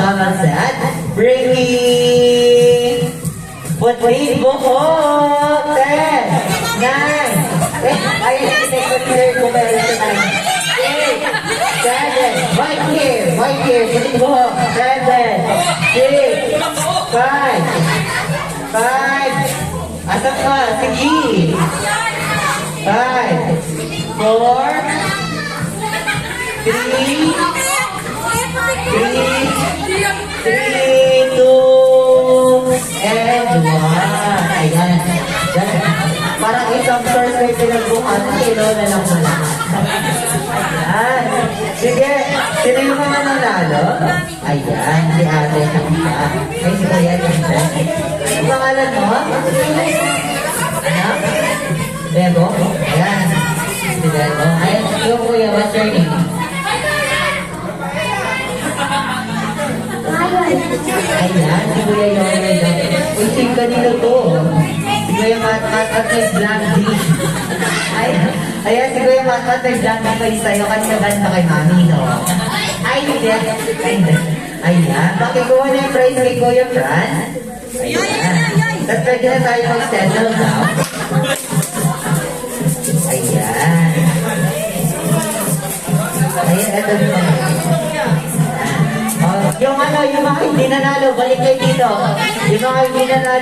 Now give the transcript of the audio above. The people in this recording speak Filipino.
Mama said, bringing Putri buhok. 10, 9. Ayun, consider ko ba rin ito 8, 7. Right here. Putri buhok. 7, 6, 5. Asa ka? Sige. 5, 4, 3, 2, and 1. Ayan. Parang isang source may pinagbukas. Kilo na lang mo lang. Ayan. Sige. Sino yung mga nanalo? Ayan. Si ate. Ay, si Kuya. Ang pangalan mo? Ano? Bebo? Ayan. Si Bebo. Ayan. Yung Kuya, what's your name? Ayan, si Kuya Yoyo. Uy, sing kanino to? Si Kuya Matmat at may Blondie. Ayan, si Kuya Matmat may Blondie pa sa'yo kasi naganda kay Mami, no? Ay, hindi. Ayan, pakikuha na yung prize kay Kuya Fran. Ayan. Tapos pwede na tayo mag-settle down. Ayan. Ayan, ito na. Yung mga hindi nanalo, balik kayo dito. Yung mga hindi nanalo.